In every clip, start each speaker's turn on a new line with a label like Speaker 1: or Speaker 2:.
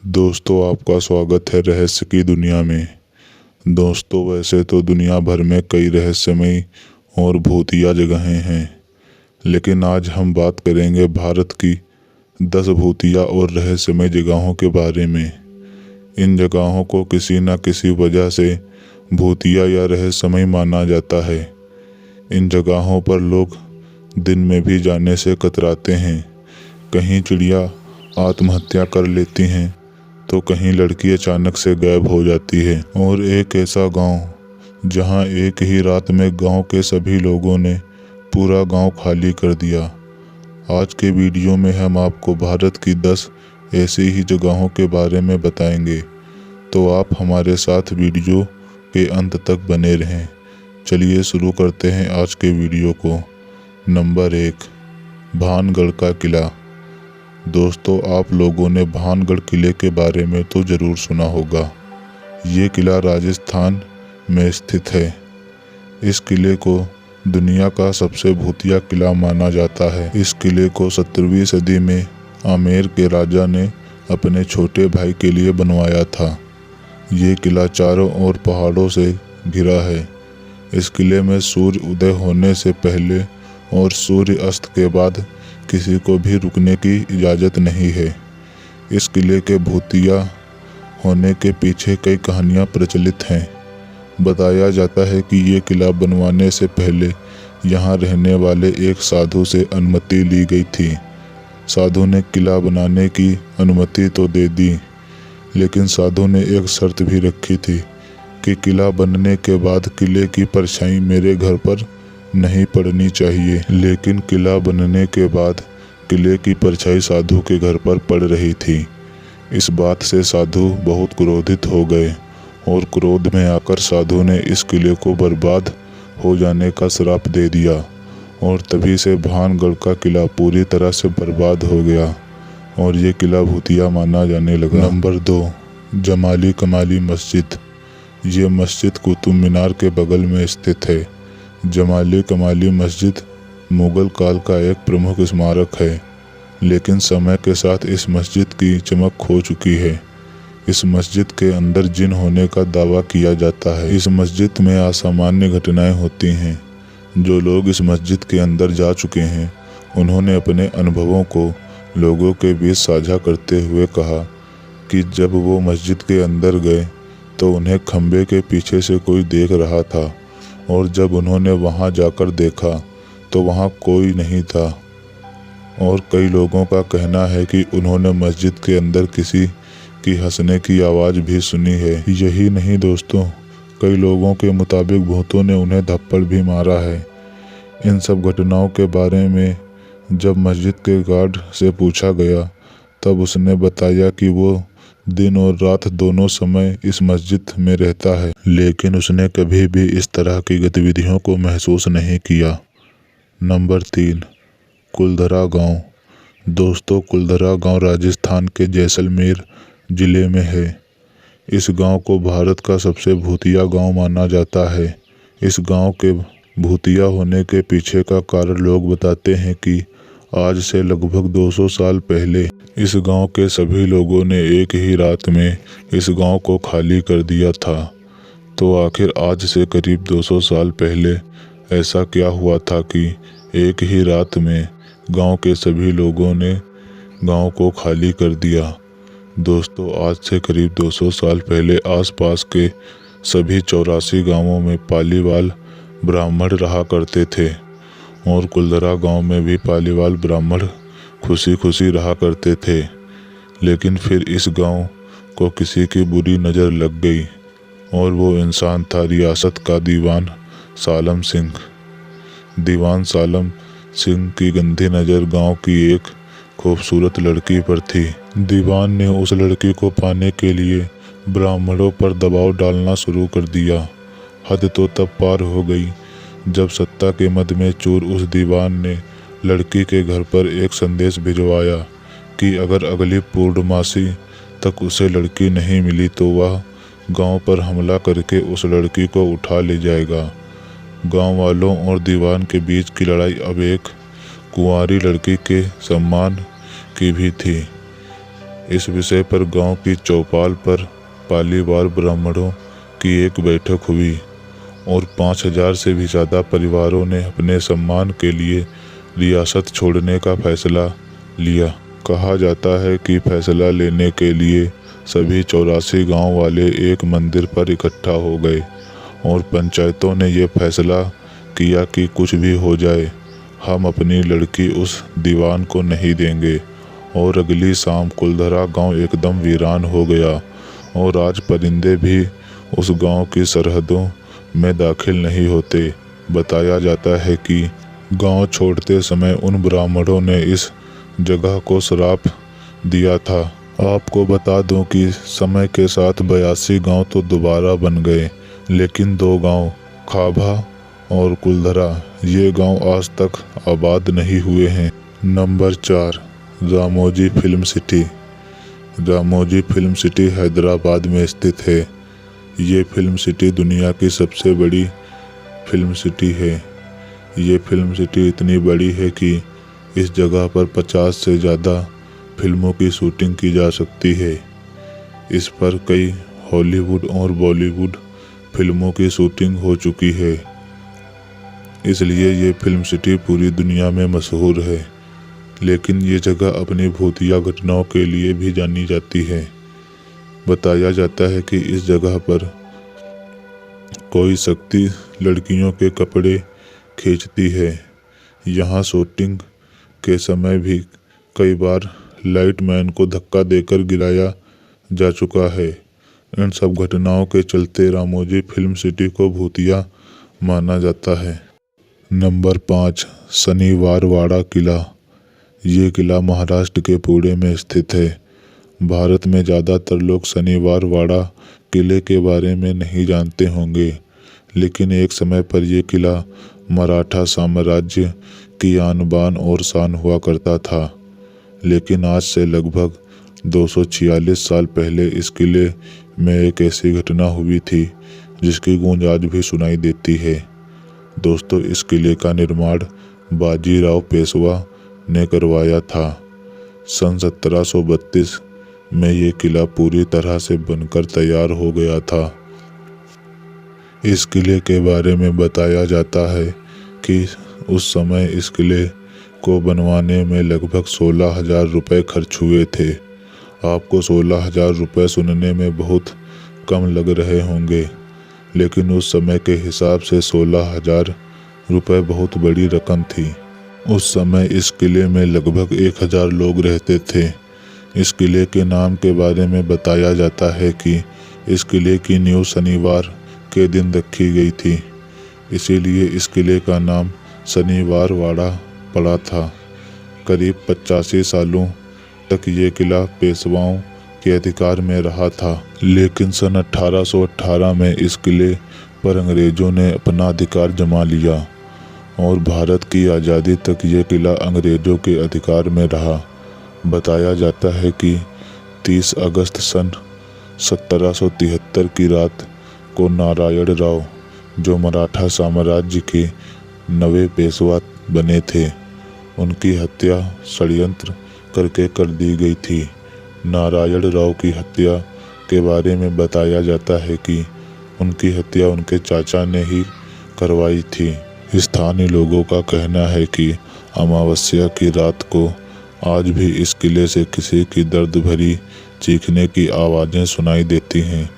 Speaker 1: दोस्तों, आपका स्वागत है रहस्य की दुनिया में। दोस्तों, वैसे तो दुनिया भर में कई रहस्यमयी और भूतिया जगहें हैं, लेकिन आज हम बात करेंगे भारत की 10 भूतिया और रहस्यमय जगहों के बारे में। इन जगहों को किसी न किसी वजह से भूतिया या रहस्यमय माना जाता है। इन जगहों पर लोग दिन में भी जाने से कतराते हैं। कहीं चिड़िया आत्महत्या कर लेती हैं, तो कहीं लड़की अचानक से गायब हो जाती है। और एक ऐसा गांव जहां एक ही रात में गांव के सभी लोगों ने पूरा गांव खाली कर दिया। आज के वीडियो में हम आपको भारत की 10 ऐसी ही जगहों के बारे में बताएंगे, तो आप हमारे साथ वीडियो के अंत तक बने रहें। चलिए शुरू करते हैं आज के वीडियो को। नंबर 1, भानगढ़ का किला। दोस्तों, आप लोगों ने भानगढ़ किले के बारे में तो ज़रूर सुना होगा। ये किला राजस्थान में स्थित है। इस किले को दुनिया का सबसे भूतिया किला माना जाता है। इस किले को 17वीं सदी में आमेर के राजा ने अपने छोटे भाई के लिए बनवाया था। ये किला चारों ओर पहाड़ों से घिरा है। इस किले में सूर्य उदय होने से पहले और सूर्य अस्त के बाद किसी को भी रुकने की इजाज़त नहीं है। इस किले के भूतिया होने के पीछे कई कहानियां प्रचलित हैं। बताया जाता है कि ये किला बनवाने से पहले यहाँ रहने वाले एक साधु से अनुमति ली गई थी। साधु ने किला बनाने की अनुमति तो दे दी, लेकिन साधु ने एक शर्त भी रखी थी कि किला बनने के बाद किले की परछाई मेरे घर पर नहीं पड़नी चाहिए। लेकिन किला बनने के बाद किले की परछाई साधु के घर पर पड़ रही थी। इस बात से साधु बहुत क्रोधित हो गए और क्रोध में आकर साधु ने इस किले को बर्बाद हो जाने का श्राप दे दिया और तभी से भानगढ़ का किला पूरी तरह से बर्बाद हो गया और ये किला भूतिया माना जाने लगा। नंबर 2, जमाली कमाली मस्जिद। ये मस्जिद कुतुब मीनार के बगल में स्थित है। जमाली कमाली मस्जिद मुगल काल का एक प्रमुख स्मारक है, लेकिन समय के साथ इस मस्जिद की चमक खो चुकी है। इस मस्जिद के अंदर जिन होने का दावा किया जाता है। इस मस्जिद में असामान्य घटनाएं होती हैं। जो लोग इस मस्जिद के अंदर जा चुके हैं, उन्होंने अपने अनुभवों को लोगों के बीच साझा करते हुए कहा कि जब वो मस्जिद के अंदर गए तो उन्हें खंबे के पीछे से कोई देख रहा था और जब उन्होंने वहां जाकर देखा तो वहां कोई नहीं था। और कई लोगों का कहना है कि उन्होंने मस्जिद के अंदर किसी की हंसने की आवाज़ भी सुनी है। यही नहीं दोस्तों, कई लोगों के मुताबिक भूतों ने उन्हें थप्पड़ भी मारा है। इन सब घटनाओं के बारे में जब मस्जिद के गार्ड से पूछा गया, तब उसने बताया कि वो दिन और रात दोनों समय इस मस्जिद में रहता है, लेकिन उसने कभी भी इस तरह की गतिविधियों को महसूस नहीं किया। नंबर 3, कुलधरा गांव। दोस्तों, कुलधरा गांव राजस्थान के जैसलमेर जिले में है। इस गांव को भारत का सबसे भूतिया गांव माना जाता है। इस गांव के भूतिया होने के पीछे का कारण लोग बताते हैं कि आज से लगभग 200 साल पहले इस गांव के सभी लोगों ने एक ही रात में इस गांव को खाली कर दिया था। तो आखिर आज से करीब 200 साल पहले ऐसा क्या हुआ था कि एक ही रात में गांव के सभी लोगों ने गांव को खाली कर दिया। दोस्तों, आज से करीब 200 साल पहले आसपास के सभी 84 गांवों में पालीवाल ब्राह्मण रहा करते थे और कुलधरा गांव में भी पालीवाल ब्राह्मण खुशी खुशी रहा करते थे। लेकिन फिर इस गांव को किसी की बुरी नज़र लग गई और वो इंसान था रियासत का दीवान सालम सिंह। दीवान सालम सिंह की गंदी नज़र गांव की एक खूबसूरत लड़की पर थी। दीवान ने उस लड़की को पाने के लिए ब्राह्मणों पर दबाव डालना शुरू कर दिया। हद तो तब पार हो गई जब सत्ता के मद में चूर उस दीवान ने लड़की के घर पर एक संदेश भिजवाया कि अगर अगली पूर्णमासी तक उसे लड़की नहीं मिली तो वह गांव पर हमला करके उस लड़की को उठा ले जाएगा। गांव वालों और दीवान के बीच की लड़ाई अब एक कुंवारी लड़की के सम्मान की भी थी। इस विषय पर गांव की चौपाल पर पालीवाल ब्राह्मणों की एक बैठक हुई और 5000 से भी ज़्यादा परिवारों ने अपने सम्मान के लिए रियासत छोड़ने का फैसला लिया। कहा जाता है कि फैसला लेने के लिए सभी 84 गांव वाले एक मंदिर पर इकट्ठा हो गए और पंचायतों ने ये फैसला किया कि कुछ भी हो जाए, हम अपनी लड़की उस दीवान को नहीं देंगे। और अगली शाम कुलधरा गांव एकदम वीरान हो गया और आज परिंदे भी उस गांव की सरहदों में दाखिल नहीं होते। बताया जाता है कि गांव छोड़ते समय उन ब्राह्मणों ने इस जगह को श्राप दिया था। आपको बता दूं कि समय के साथ 82 गांव तो दोबारा बन गए, लेकिन 2 गांव खाभा और कुलधरा ये गांव आज तक आबाद नहीं हुए हैं। Number 4, Ramoji film city. Ramoji film city Hyderabad में स्थित है। ये फिल्म सिटी दुनिया की सबसे बड़ी फिल्म सिटी है। ये फिल्म सिटी इतनी बड़ी है कि इस जगह पर 50 से ज़्यादा फिल्मों की शूटिंग की जा सकती है। इस पर कई हॉलीवुड और बॉलीवुड फिल्मों की शूटिंग हो चुकी है, इसलिए ये फिल्म सिटी पूरी दुनिया में मशहूर है। लेकिन ये जगह अपनी भूतिया घटनाओं के लिए भी जानी जाती है। बताया जाता है कि इस जगह पर कोई शक्ति लड़कियों के कपड़े खींचती है। यहाँ शूटिंग के समय भी कई बार लाइटमैन को धक्का देकर गिराया जा चुका है। इन सब घटनाओं के चलते रामोजी फिल्म सिटी को भूतिया माना जाता है। नंबर 5, शनिवार वाड़ा किला। ये किला महाराष्ट्र के पुणे में स्थित है। भारत में ज़्यादातर लोग शनिवार वाड़ा किले के बारे में नहीं जानते होंगे, लेकिन एक समय पर यह किला मराठा साम्राज्य की आन बान और शान हुआ करता था। लेकिन आज से लगभग 246 साल पहले इस किले में एक ऐसी घटना हुई थी जिसकी गूंज आज भी सुनाई देती है। दोस्तों, इस किले का निर्माण बाजीराव पेशवा ने करवाया था। सन 1732 में ये किला पूरी तरह से बनकर तैयार हो गया था। इस किले के बारे में बताया जाता है कि उस समय इस किले को बनवाने में लगभग 16,000 रुपये खर्च हुए थे। आपको 16,000 रुपये सुनने में बहुत कम लग रहे होंगे, लेकिन उस समय के हिसाब से 16,000 रुपये बहुत बड़ी रकम थी। उस समय इस किले में लगभग 1,000 लोग रहते थे। इस किले के नाम के बारे में बताया जाता है कि इस किले की नींव शनिवार के दिन रखी गई थी, इसीलिए इस किले का नाम शनिवार वाड़ा पड़ा था। करीब 85 सालों तक ये किला पेशवाओं के अधिकार में रहा था, लेकिन सन 1818 में इस किले पर अंग्रेज़ों ने अपना अधिकार जमा लिया और भारत की आज़ादी तक ये किला अंग्रेज़ों के अधिकार में रहा। बताया जाता है कि 30 अगस्त सन 1773 की रात को नारायण राव, जो मराठा साम्राज्य के नवे पेशवा बने थे, उनकी हत्या षड्यंत्र करके कर दी गई थी। नारायण राव की हत्या के बारे में बताया जाता है कि उनकी हत्या उनके चाचा ने ही करवाई थी। स्थानीय लोगों का कहना है कि अमावस्या की रात को आज भी इस किले से किसी की दर्द भरी चीखने की आवाज़ें सुनाई देती हैं,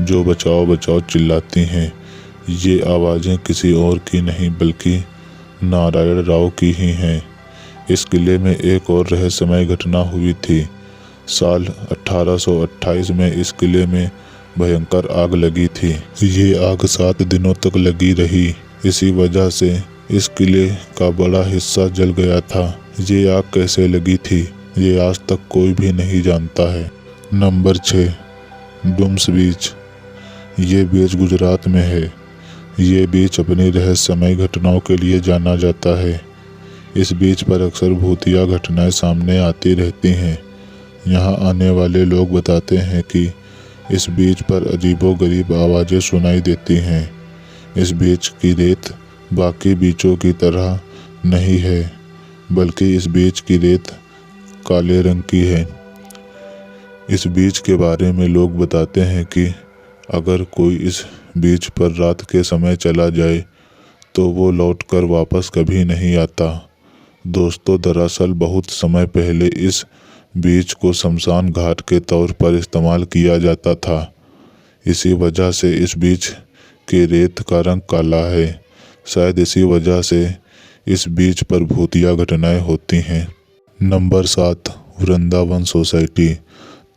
Speaker 1: जो बचाओ बचाओ चिल्लाती हैं। ये आवाज़ें किसी और की नहीं बल्कि नारायण राव की ही हैं। इस किले में एक और रहस्यमय घटना हुई थी। साल 1828 में इस किले में भयंकर आग लगी थी। ये आग 7 दिनों तक लगी रही। इसी वजह से इस किले का बड़ा हिस्सा जल गया था। ये आग कैसे लगी थी, ये आज तक कोई भी नहीं जानता है। नंबर 6, डुम्स बीच। ये बीच गुजरात में है। ये बीच अपनी रहस्यमय घटनाओं के लिए जाना जाता है। इस बीच पर अक्सर भूतिया घटनाएं सामने आती रहती हैं। यहाँ आने वाले लोग बताते हैं कि इस बीच पर अजीबोगरीब आवाज़ें सुनाई देती हैं। इस बीच की रेत बाकी बीचों की तरह नहीं है, बल्कि इस बीच की रेत काले रंग की है। इस बीच के बारे में लोग बताते हैं कि अगर कोई इस बीच पर रात के समय चला जाए तो वो लौटकर वापस कभी नहीं आता। दोस्तों, दरअसल बहुत समय पहले इस बीच को शमशान घाट के तौर पर इस्तेमाल किया जाता था। इसी वजह से इस बीच की रेत का रंग काला है। शायद इसी वजह से इस बीच पर भूतिया घटनाएं होती हैं। Number 7, Vrindavan society.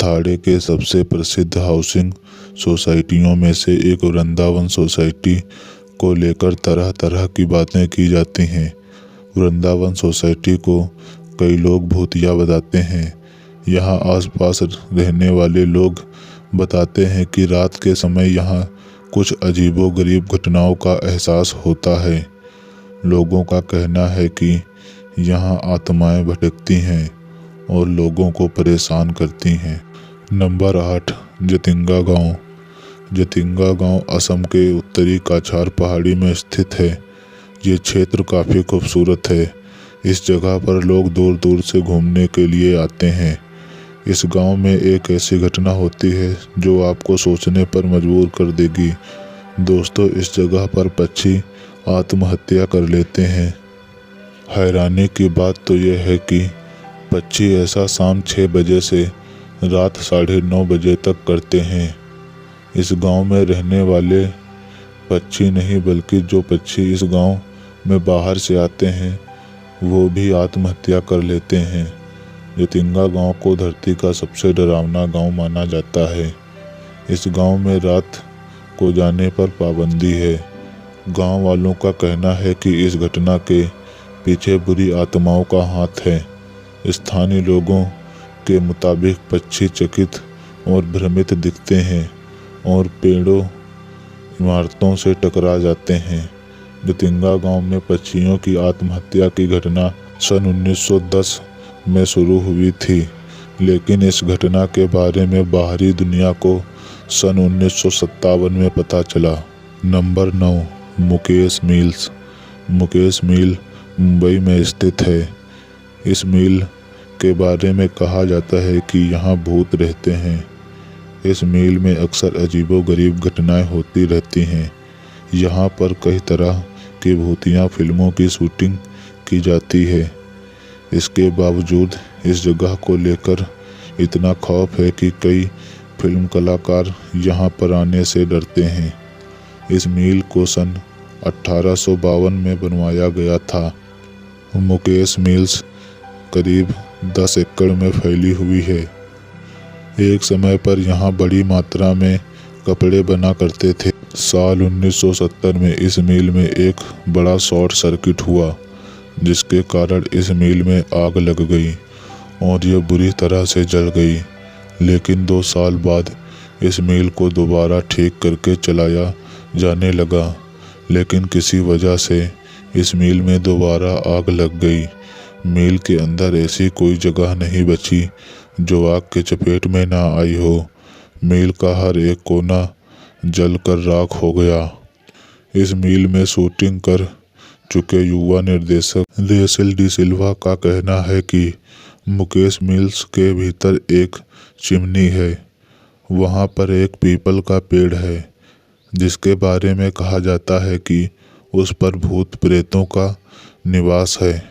Speaker 1: थाने के सबसे प्रसिद्ध हाउसिंग सोसाइटियों में से एक वृंदावन सोसाइटी को लेकर तरह तरह की बातें की जाती हैं। वृंदावन सोसाइटी को कई लोग भूतिया बताते हैं। यहाँ आसपास रहने वाले लोग बताते हैं कि रात के समय यहाँ कुछ अजीबोगरीब घटनाओं का एहसास होता है। लोगों का कहना है कि यहाँ आत्माएं भटकती हैं और लोगों को परेशान करती हैं। नंबर 8, जतिंगा गांव। जतिंगा गांव असम के उत्तरी काछार पहाड़ी में स्थित है। ये क्षेत्र काफ़ी खूबसूरत है। इस जगह पर लोग दूर दूर से घूमने के लिए आते हैं। इस गांव में एक ऐसी घटना होती है जो आपको सोचने पर मजबूर कर देगी। दोस्तों, इस जगह पर पक्षी आत्महत्या कर लेते हैं। हैरानी की बात तो यह है कि पक्षी ऐसा शाम 6 बजे से रात 9:30 बजे तक करते हैं। इस गांव में रहने वाले पक्षी नहीं बल्कि जो पक्षी इस गांव में बाहर से आते हैं वो भी आत्महत्या कर लेते हैं। जतिंगा गांव को धरती का सबसे डरावना गांव माना जाता है। इस गांव में रात को जाने पर पाबंदी है। गांव वालों का कहना है कि इस घटना के पीछे बुरी आत्माओं का हाथ है। स्थानीय लोगों के मुताबिक पक्षी चकित और भ्रमित दिखते हैं और पेड़ों, इमारतों से टकरा जाते हैं। जतिंगा गांव में पक्षियों की आत्महत्या की घटना सन 1910 में शुरू हुई थी, लेकिन इस घटना के बारे में बाहरी दुनिया को सन 1957 में पता चला। Number 9, Mukesh mills. Mukesh mill Mumbai में स्थित है। इस मिल के बारे में कहा जाता है कि यहाँ भूत रहते हैं। इस मिल में अक्सर अजीबोगरीब घटनाएं होती रहती हैं। यहाँ पर कई तरह की भूतिया फिल्मों की शूटिंग की जाती है। इसके बावजूद इस जगह को लेकर इतना खौफ है कि कई फिल्म कलाकार यहाँ पर आने से डरते हैं। इस मिल को सन 1852 में बनवाया गया था। मुकेश मिल्स करीब 10 एकड़ में फैली हुई है। एक समय पर यहाँ बड़ी मात्रा में कपड़े बना करते थे। साल 1970 में इस मिल में एक बड़ा शॉर्ट सर्किट हुआ, जिसके कारण इस मिल में आग लग गई और यह बुरी तरह से जल गई। लेकिन 2 साल बाद इस मिल को दोबारा ठीक करके चलाया जाने लगा, लेकिन किसी वजह से इस मिल में दोबारा आग लग गई। मिल के अंदर ऐसी कोई जगह नहीं बची जो आग के चपेट में ना आई हो। मिल का हर एक कोना जलकर राख हो गया। इस मिल में शूटिंग कर चुके युवा निर्देशक रेचल डी सिल्वा का कहना है कि मुकेश मिल्स के भीतर एक चिमनी है। वहाँ पर एक पीपल का पेड़ है जिसके बारे में कहा जाता है कि उस पर भूत प्रेतों का निवास है।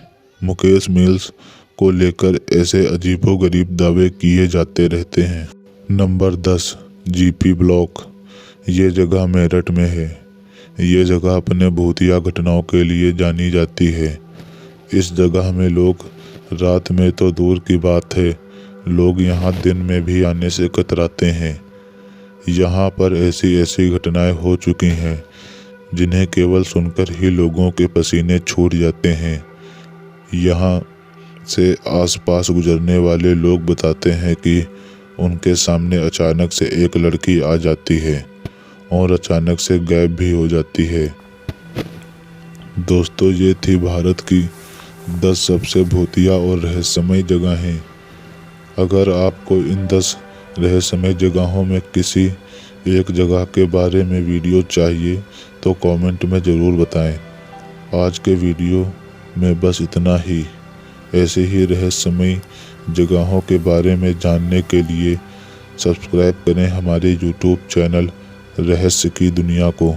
Speaker 1: मुकेश मिल्स को लेकर ऐसे अजीबोगरीब दावे किए जाते रहते हैं। Number 10, GP block. ये जगह मेरठ में है। ये जगह अपने भूतिया घटनाओं के लिए जानी जाती है। इस जगह में लोग रात में तो दूर की बात है, लोग यहाँ दिन में भी आने से कतराते हैं। यहाँ पर ऐसी ऐसी घटनाएं हो चुकी हैं जिन्हें केवल सुनकर ही लोगों के पसीने छूट जाते हैं। यहाँ से आसपास गुजरने वाले लोग बताते हैं कि उनके सामने अचानक से एक लड़की आ जाती है और अचानक से गायब भी हो जाती है। दोस्तों, ये थी भारत की 10 सबसे भूतिया और रहस्यमय जगहें। अगर आपको इन 10 रहस्यमय जगहों में किसी एक जगह के बारे में वीडियो चाहिए तो कमेंट में ज़रूर बताएं। आज के वीडियो में बस इतना ही। ऐसे ही रहस्यमय जगहों के बारे में जानने के लिए सब्सक्राइब करें हमारे यूट्यूब चैनल रहस्य की दुनिया को।